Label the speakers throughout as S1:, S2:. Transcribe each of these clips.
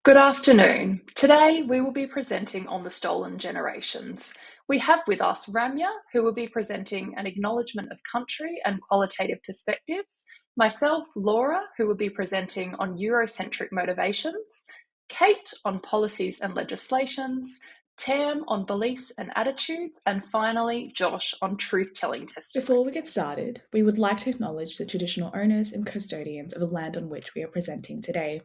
S1: Good afternoon. Today we will be presenting on the stolen generations. We have with us Ramya, who will be presenting an acknowledgement of country and qualitative perspectives, myself, Laura, who will be presenting on Eurocentric motivations, Kate on policies and legislations, Tam on beliefs and attitudes, and finally Josh on truth-telling testimony.
S2: Before we get started, we would like to acknowledge the traditional owners and custodians of the land on which we are presenting today,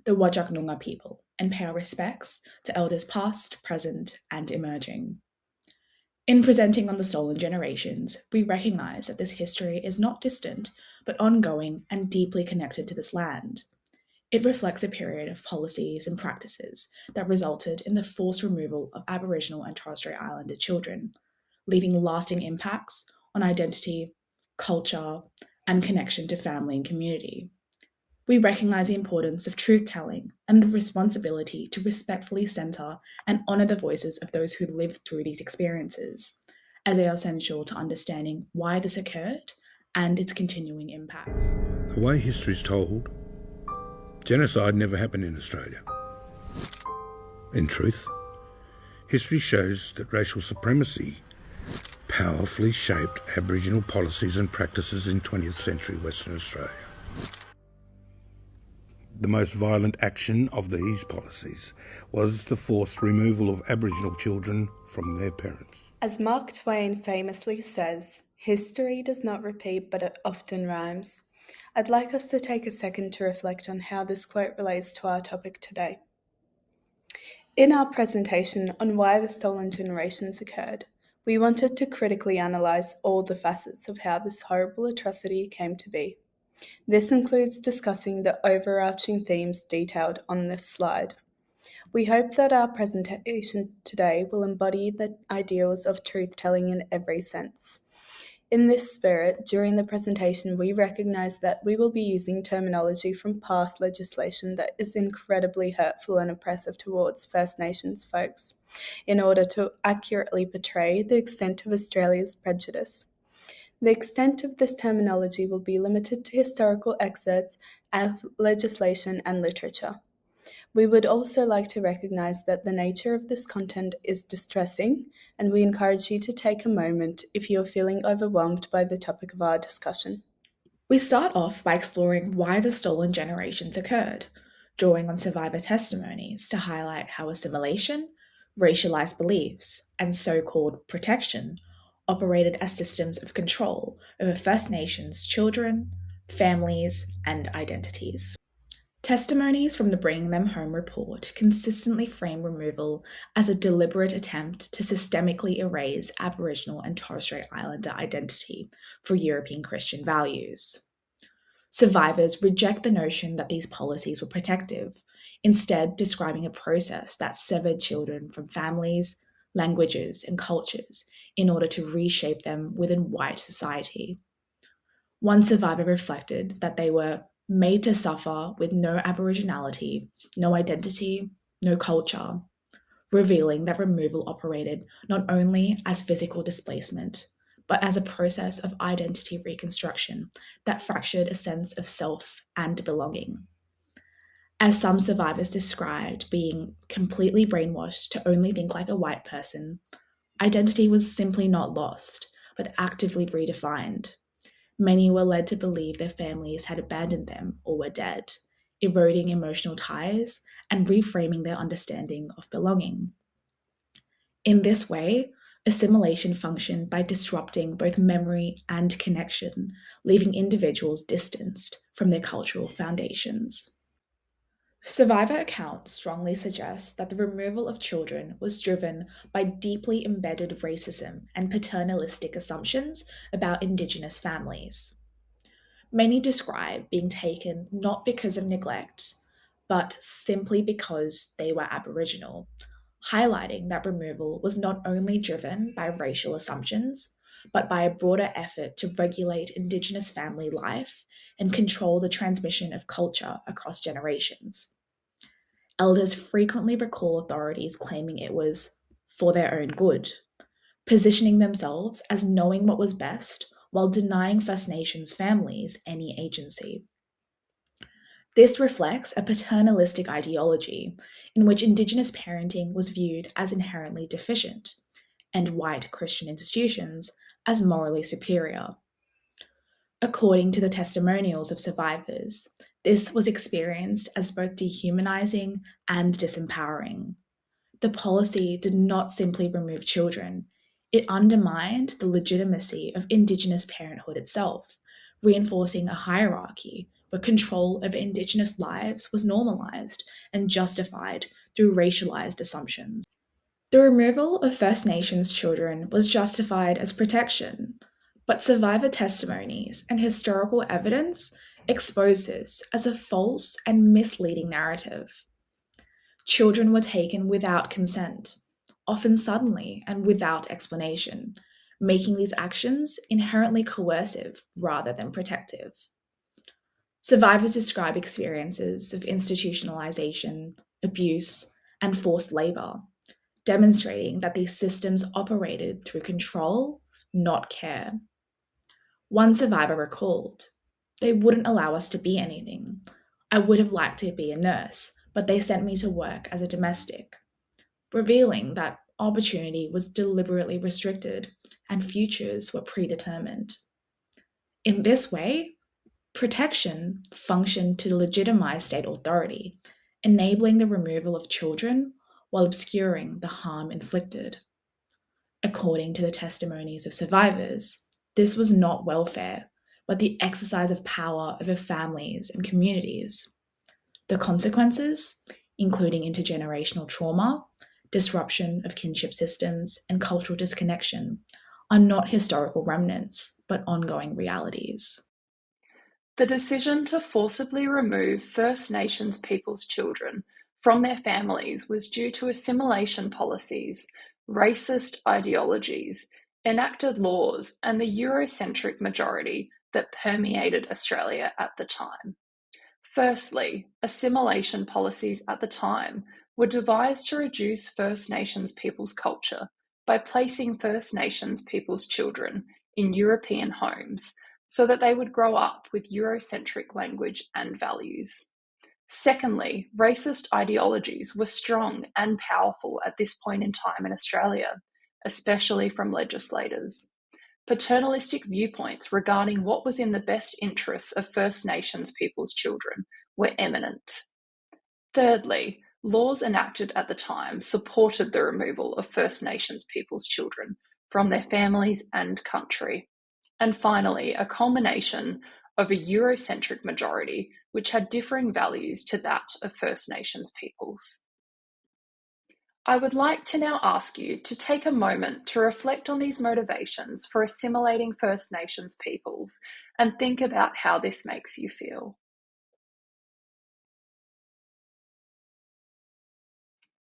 S2: the Whadjuk Noongar people, and pay our respects to elders past, present, and emerging. In presenting on the stolen generations, we recognise that this history is not distant, but ongoing and deeply connected to this land. It reflects a period of policies and practices that resulted in the forced removal of Aboriginal and Torres Strait Islander children, leaving lasting impacts on identity, culture, and connection to family and community. We recognise the importance of truth-telling and the responsibility to respectfully centre and honour the voices of those who lived through these experiences, as they are essential to understanding why this occurred and its continuing impacts.
S3: The way history is told, genocide never happened in Australia. In truth, history shows that racial supremacy powerfully shaped Aboriginal policies and practices in 20th century Western Australia. The most violent action of these policies was the forced removal of Aboriginal children from their parents.
S4: As Mark Twain famously says, history does not repeat, but it often rhymes. I'd like us to take a second to reflect on how this quote relates to our topic today. In our presentation on why the stolen generations occurred, we wanted to critically analyse all the facets of how this horrible atrocity came to be. This includes discussing the overarching themes detailed on this slide. We hope that our presentation today will embody the ideals of truth-telling in every sense. In this spirit, during the presentation, we recognise that we will be using terminology from past legislation that is incredibly hurtful and oppressive towards First Nations folks, in order to accurately portray the extent of Australia's prejudice. The extent of this terminology will be limited to historical excerpts of legislation and literature. We would also like to recognise that the nature of this content is distressing, and we encourage you to take a moment if you are feeling overwhelmed by the topic of our discussion.
S2: We start off by exploring why the stolen generations occurred, drawing on survivor testimonies to highlight how assimilation, racialized beliefs, and so-called protection operated as systems of control over First Nations children, families, and identities. Testimonies from the Bringing Them Home report consistently frame removal as a deliberate attempt to systemically erase Aboriginal and Torres Strait Islander identity for European Christian values. Survivors reject the notion that these policies were protective, instead describing a process that severed children from families, languages, and cultures in order to reshape them within white society. One survivor reflected that they were made to suffer with no Aboriginality, no identity, no culture, revealing that removal operated not only as physical displacement, but as a process of identity reconstruction that fractured a sense of self and belonging. As some survivors described being completely brainwashed to only think like a white person, identity was simply not lost, but actively redefined. Many were led to believe their families had abandoned them or were dead, eroding emotional ties and reframing their understanding of belonging. In this way, assimilation functioned by disrupting both memory and connection, leaving individuals distanced from their cultural foundations. Survivor accounts strongly suggest that the removal of children was driven by deeply embedded racism and paternalistic assumptions about Indigenous families. Many describe being taken not because of neglect, but simply because they were Aboriginal, highlighting that removal was not only driven by racial assumptions, but by a broader effort to regulate Indigenous family life and control the transmission of culture across generations. Elders frequently recall authorities claiming it was for their own good, positioning themselves as knowing what was best while denying First Nations families any agency. This reflects a paternalistic ideology in which Indigenous parenting was viewed as inherently deficient and white Christian institutions as morally superior. According to the testimonials of survivors, this was experienced as both dehumanizing and disempowering. The policy did not simply remove children, it undermined the legitimacy of Indigenous parenthood itself, reinforcing a hierarchy where control over Indigenous lives was normalised and justified through racialised assumptions. The removal of First Nations children was justified as protection, but survivor testimonies and historical evidence expose this as a false and misleading narrative. Children were taken without consent, often suddenly and without explanation, making these actions inherently coercive rather than protective. Survivors describe experiences of institutionalization, abuse, and forced labor, demonstrating that these systems operated through control, not care. One survivor recalled, "They wouldn't allow us to be anything. I would have liked to be a nurse, but they sent me to work as a domestic," revealing that opportunity was deliberately restricted and futures were predetermined. In this way, protection functioned to legitimize state authority, enabling the removal of children while obscuring the harm inflicted. According to the testimonies of survivors, this was not welfare, but the exercise of power over families and communities. The consequences, including intergenerational trauma, disruption of kinship systems, and cultural disconnection, are not historical remnants, but ongoing realities.
S1: The decision to forcibly remove First Nations peoples' children from their families was due to assimilation policies, racist ideologies, enacted laws, and the Eurocentric majority that permeated Australia at the time. Firstly, assimilation policies at the time were devised to reduce First Nations peoples' culture by placing First Nations peoples' children in European homes so that they would grow up with Eurocentric language and values. Secondly, racist ideologies were strong and powerful at this point in time in Australia, especially from legislators. Paternalistic viewpoints regarding what was in the best interests of First Nations peoples' children were eminent. Thirdly, laws enacted at the time supported the removal of First Nations peoples' children from their families and country. And finally, a culmination of a Eurocentric majority which had differing values to that of First Nations peoples. I would like to now ask you to take a moment to reflect on these motivations for assimilating First Nations peoples and think about how this makes you feel.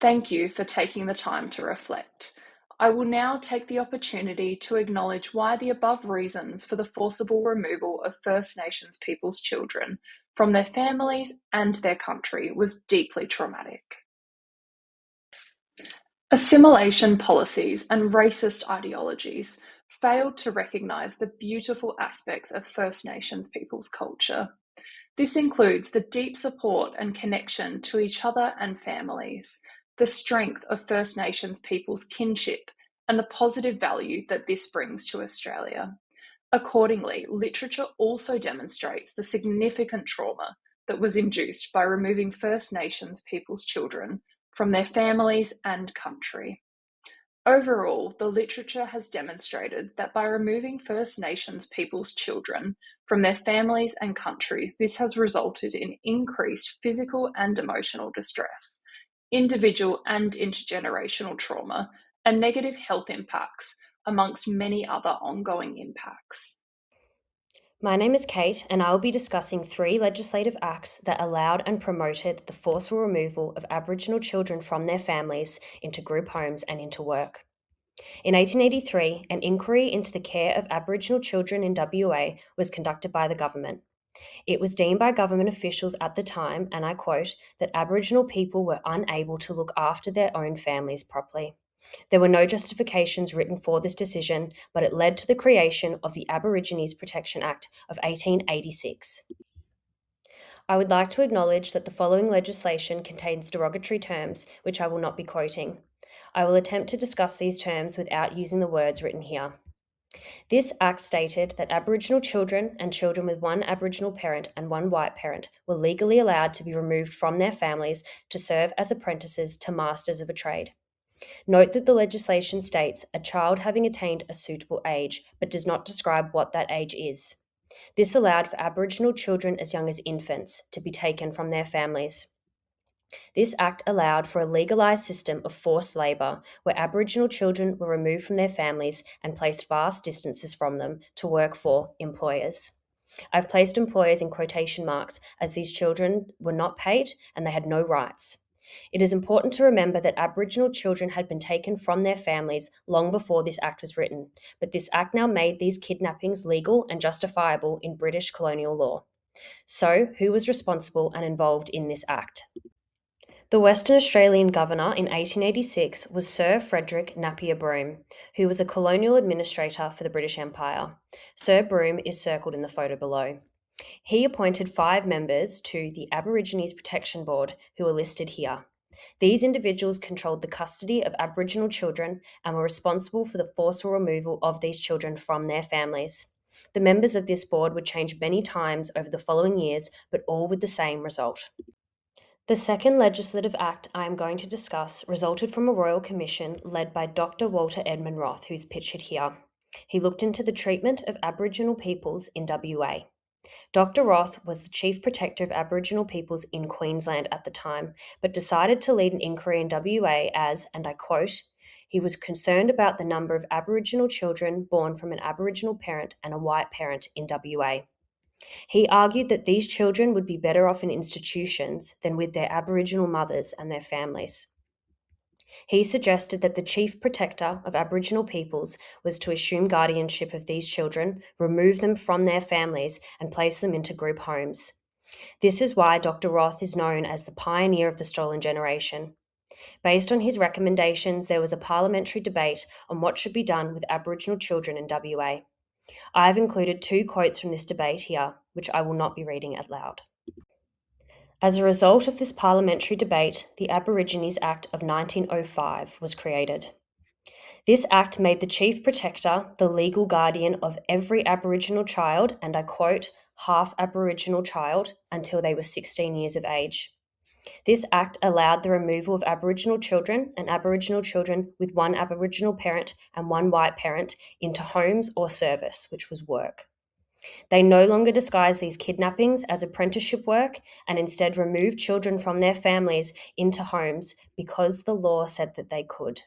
S1: Thank you for taking the time to reflect. I will now take the opportunity to acknowledge why the above reasons for the forcible removal of First Nations peoples' children from their families and their country was deeply traumatic. Assimilation policies and racist ideologies failed to recognise the beautiful aspects of First Nations peoples' culture. This includes the deep support and connection to each other and families, the strength of First Nations peoples' kinship, and the positive value that this brings to Australia. Accordingly, literature also demonstrates the significant trauma that was induced by removing First Nations peoples' children from their families and country. Overall, the literature has demonstrated that by removing First Nations peoples' children from their families and countries, this has resulted in increased physical and emotional distress, individual and intergenerational trauma, and negative health impacts, amongst many other ongoing impacts.
S5: My name is Kate, and I will be discussing 3 legislative acts that allowed and promoted the forceful removal of Aboriginal children from their families into group homes and into work. In 1883, an inquiry into the care of Aboriginal children in WA was conducted by the government. It was deemed by government officials at the time, and I quote, that Aboriginal people were unable to look after their own families properly. There were no justifications written for this decision, but it led to the creation of the Aborigines Protection Act of 1886. I would like to acknowledge that the following legislation contains derogatory terms, which I will not be quoting. I will attempt to discuss these terms without using the words written here. This Act stated that Aboriginal children and children with one Aboriginal parent and one white parent were legally allowed to be removed from their families to serve as apprentices to masters of a trade. Note that the legislation states a child having attained a suitable age, but does not describe what that age is. This allowed for Aboriginal children as young as infants to be taken from their families. This Act allowed for a legalised system of forced labour where Aboriginal children were removed from their families and placed vast distances from them to work for employers. I've placed employers in quotation marks as these children were not paid and they had no rights. It is important to remember that Aboriginal children had been taken from their families long before this Act was written, but this Act now made these kidnappings legal and justifiable in British colonial law. So, who was responsible and involved in this Act? The Western Australian Governor in 1886 was Sir Frederick Napier Broome, who was a colonial administrator for the British Empire. Sir Broome is circled in the photo below. He appointed 5 members to the Aborigines Protection Board, who are listed here. These individuals controlled the custody of Aboriginal children and were responsible for the forceful removal of these children from their families. The members of this board would change many times over the following years, but all with the same result. The second legislative act I am going to discuss resulted from a royal commission led by Dr. Walter Edmund Roth, who's pictured here. He looked into the treatment of Aboriginal peoples in WA. Dr. Roth was the Chief Protector of Aboriginal peoples in Queensland at the time, but decided to lead an inquiry in WA as, and I quote, he was concerned about the number of Aboriginal children born from an Aboriginal parent and a white parent in WA. He argued that these children would be better off in institutions than with their Aboriginal mothers and their families. He suggested that the Chief Protector of Aboriginal peoples was to assume guardianship of these children, remove them from their families, and place them into group homes. This is why Dr. Roth is known as the pioneer of the stolen generation. Based on his recommendations, there was a parliamentary debate on what should be done with Aboriginal children in WA. I have included 2 quotes from this debate here, which I will not be reading out loud. As a result of this parliamentary debate, the Aborigines Act of 1905 was created. This act made the Chief Protector the legal guardian of every Aboriginal child, and I quote, half Aboriginal child, until they were 16 years of age. This act allowed the removal of Aboriginal children and Aboriginal children with one Aboriginal parent and one white parent into homes or service, which was work. They no longer disguised these kidnappings as apprenticeship work and instead removed children from their families into homes because the law said that they could.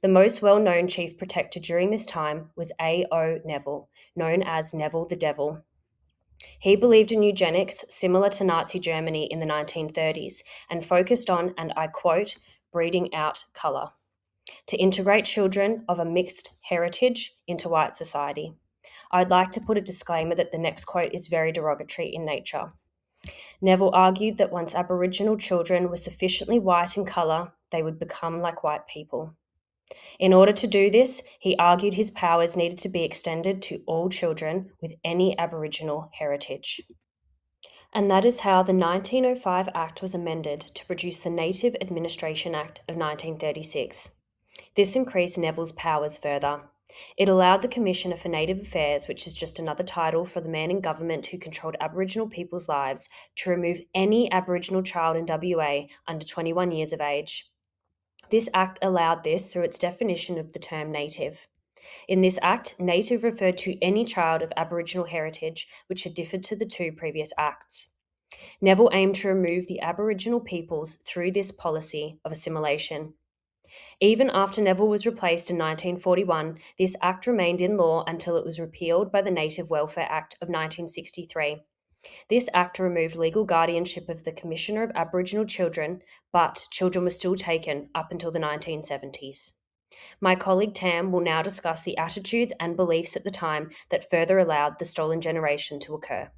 S5: The most well-known Chief Protector during this time was A.O. Neville, known as Neville the Devil. He believed in eugenics similar to Nazi Germany in the 1930s and focused on, and I quote, breeding out colour, to integrate children of a mixed heritage into white society. I'd like to put a disclaimer that the next quote is very derogatory in nature. Neville argued that once Aboriginal children were sufficiently white in colour, they would become like white people. In order to do this, he argued his powers needed to be extended to all children with any Aboriginal heritage. And that is how the 1905 Act was amended to produce the Native Administration Act of 1936. This increased Neville's powers further. It allowed the Commissioner for Native Affairs, which is just another title for the man in government who controlled Aboriginal people's lives, to remove any Aboriginal child in WA under 21 years of age. This Act allowed this through its definition of the term native. In this Act, native referred to any child of Aboriginal heritage which had differed to the 2 previous Acts. Neville aimed to remove the Aboriginal peoples through this policy of assimilation. Even after Neville was replaced in 1941, this Act remained in law until it was repealed by the Native Welfare Act of 1963. This Act removed legal guardianship of the Commissioner of Aboriginal Children, but children were still taken up until the 1970s. My colleague Tam will now discuss the attitudes and beliefs at the time that further allowed the stolen generation to occur.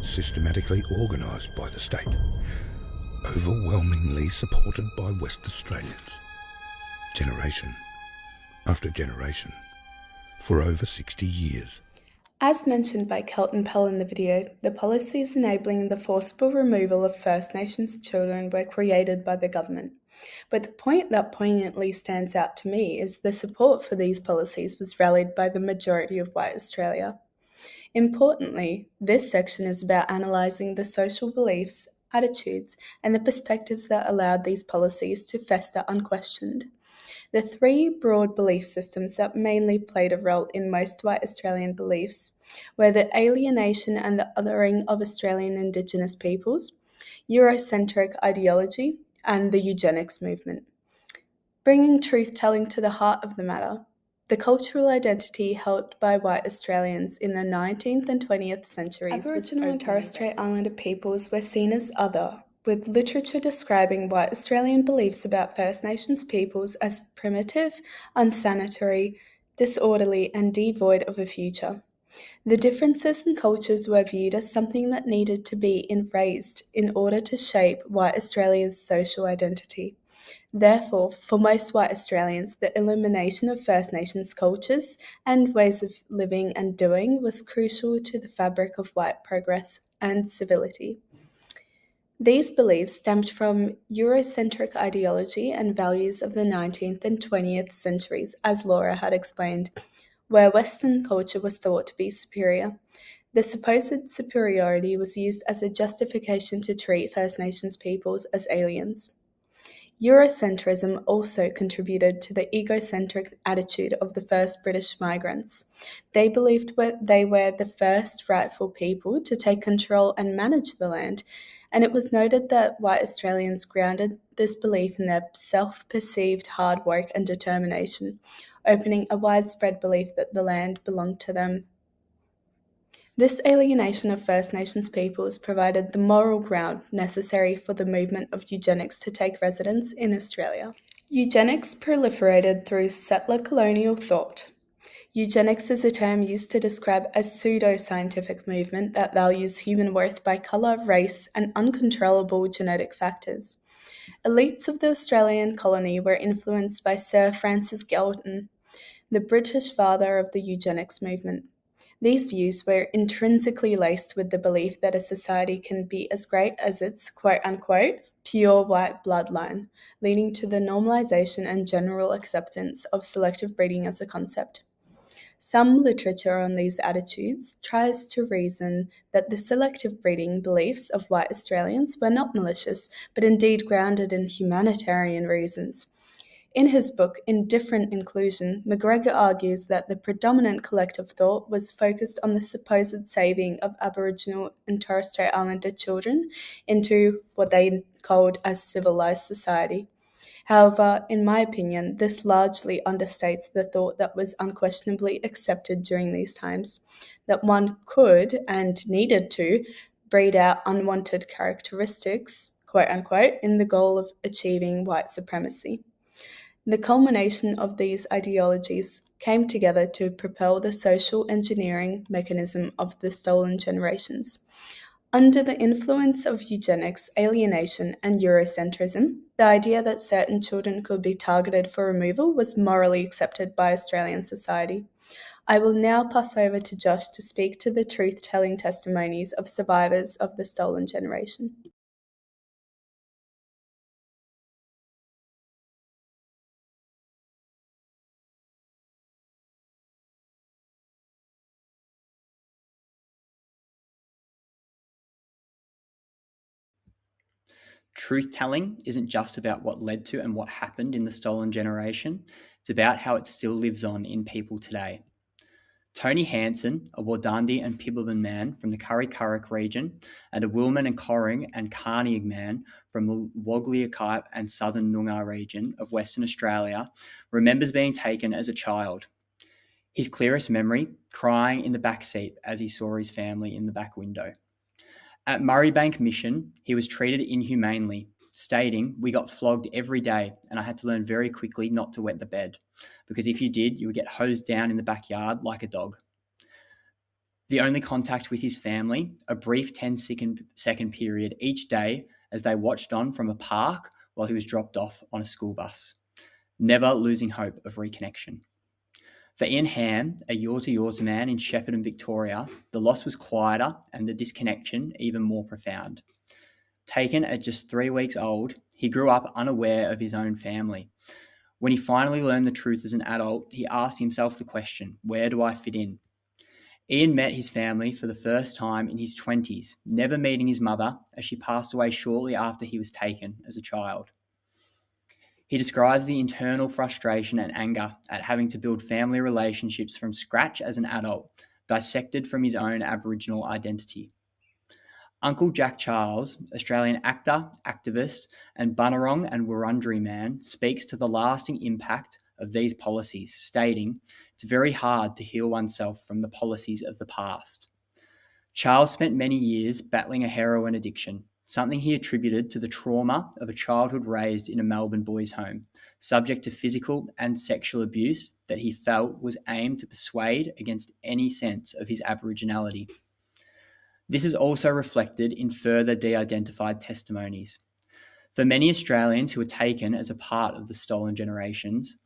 S3: Systematically organised by the state, overwhelmingly supported by West Australians, generation after generation, for over 60 years.
S4: As mentioned by Kelton Pell in the video, the policies enabling the forcible removal of First Nations children were created by the government. But the point that poignantly stands out to me is the support for these policies was rallied by the majority of white Australia. Importantly, this section is about analysing the social beliefs, attitudes, and the perspectives that allowed these policies to fester unquestioned. The three broad belief systems that mainly played a role in most white Australian beliefs were the alienation and the othering of Australian Indigenous peoples, Eurocentric ideology, and the eugenics movement. Bringing truth-telling to the heart of the matter, the cultural identity held by white Australians in the 19th and 20th centuries Aboriginal and Torres Strait Islander peoples were seen as other, with literature describing white Australian beliefs about First Nations peoples as primitive, unsanitary, disorderly, and devoid of a future. The differences in cultures were viewed as something that needed to be erased in order to shape white Australia's social identity. Therefore, for most white Australians, the elimination of First Nations cultures and ways of living and doing was crucial to the fabric of white progress and civility. These beliefs stemmed from Eurocentric ideology and values of the 19th and 20th centuries, as Laura had explained, where Western culture was thought to be superior. The supposed superiority was used as a justification to treat First Nations peoples as aliens. Eurocentrism also contributed to the egocentric attitude of the first British migrants. They believed they were the first rightful people to take control and manage the land, and it was noted that white Australians grounded this belief in their self-perceived hard work and determination, opening a widespread belief that the land belonged to them. This alienation of First Nations peoples provided the moral ground necessary for the movement of eugenics to take residence in Australia. Eugenics proliferated through settler colonial thought. Eugenics is a term used to describe a pseudo-scientific movement that values human worth by colour, race, and uncontrollable genetic factors. Elites of the Australian colony were influenced by Sir Francis Galton, the British father of the eugenics movement. These views were intrinsically laced with the belief that a society can be as great as its quote-unquote pure white bloodline, leading to the normalization and general acceptance of selective breeding as a concept. Some literature on these attitudes tries to reason that the selective breeding beliefs of white Australians were not malicious, but indeed grounded in humanitarian reasons. In his book, Indifferent Inclusion, McGregor argues that the predominant collective thought was focused on the supposed saving of Aboriginal and Torres Strait Islander children into what they called a civilized society. However, in my opinion, this largely understates the thought that was unquestionably accepted during these times, that one could and needed to breed out unwanted characteristics, quote unquote, in the goal of achieving white supremacy. The culmination of these ideologies came together to propel the social engineering mechanism of the stolen generations. Under the influence of eugenics, alienation, and Eurocentrism, the idea that certain children could be targeted for removal was morally accepted by Australian society. I will now pass over to Josh to speak to the truth-telling testimonies of survivors of the stolen generation.
S6: Truth-telling isn't just about what led to and what happened in the stolen generation, it's about how it still lives on in people today. Tony Hansen, a Wadandi and Pibbleman man from the Kurri-Kurrik region, and a Wilman and Corring and Carnegie man from the Wogliakai and southern Noongar region of Western Australia, remembers being taken as a child. His clearest memory, crying in the back seat as he saw his family in the back window. At Murraybank Mission, he was treated inhumanely, stating, "We got flogged every day and I had to learn very quickly not to wet the bed, because if you did, you would get hosed down in the backyard like a dog." The only contact with his family, a brief 10-second period each day as they watched on from a park while he was dropped off on a school bus, never losing hope of reconnection. For Ian Ham, a Yorta man in Shepparton, Victoria, the loss was quieter and the disconnection even more profound. Taken at just 3 weeks old, he grew up unaware of his own family. When he finally learned the truth as an adult, he asked himself the question, where do I fit in? Ian met his family for the first time in his 20s, never meeting his mother as she passed away shortly after he was taken as a child. He describes the internal frustration and anger at having to build family relationships from scratch as an adult, dissected from his own Aboriginal identity. Uncle Jack Charles, Australian actor, activist, and Bunurong and Wurundjeri man, speaks to the lasting impact of these policies, stating, "It's very hard to heal oneself from the policies of the past." Charles spent many years battling a heroin addiction, something he attributed to the trauma of a childhood raised in a Melbourne boys' home, subject to physical and sexual abuse that he felt was aimed to persuade against any sense of his Aboriginality. This is also reflected in further de-identified testimonies. For many Australians who were taken as a part of the stolen generations,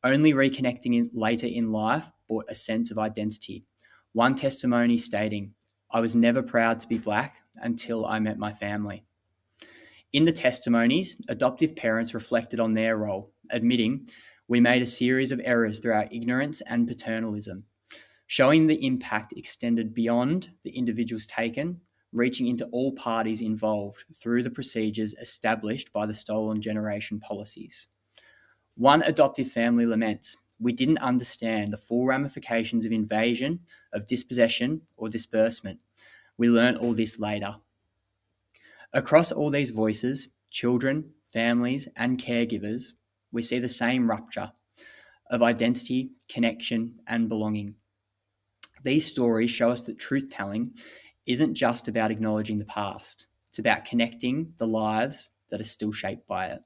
S6: only reconnecting later in life brought a sense of identity. One testimony stating, "I was never proud to be black until I met my family." In the testimonies, adoptive parents reflected on their role, admitting, "We made a series of errors through our ignorance and paternalism," showing the impact extended beyond the individuals taken, reaching into all parties involved through the procedures established by the stolen generation policies. One adoptive family laments, "We didn't understand the full ramifications of invasion, of dispossession, or disbursement. We learnt all this later." Across all these voices, children, families, and caregivers, we see the same rupture of identity, connection, and belonging. These stories show us that truth-telling isn't just about acknowledging the past. It's about connecting the lives that are still shaped by it.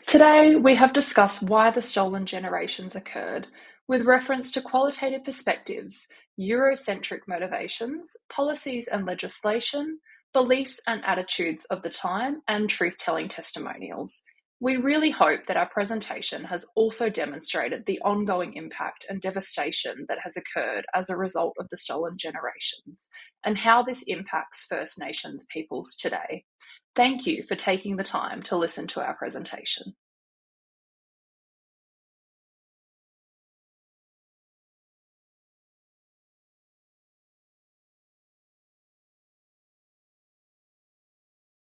S1: Today, we have discussed why the stolen generations occurred, with reference to qualitative perspectives, Eurocentric motivations, policies and legislation, beliefs and attitudes of the time, and truth-telling testimonials. We really hope that our presentation has also demonstrated the ongoing impact and devastation that has occurred as a result of the stolen generations, and how this impacts First Nations peoples today. Thank you for taking the time to listen to our presentation.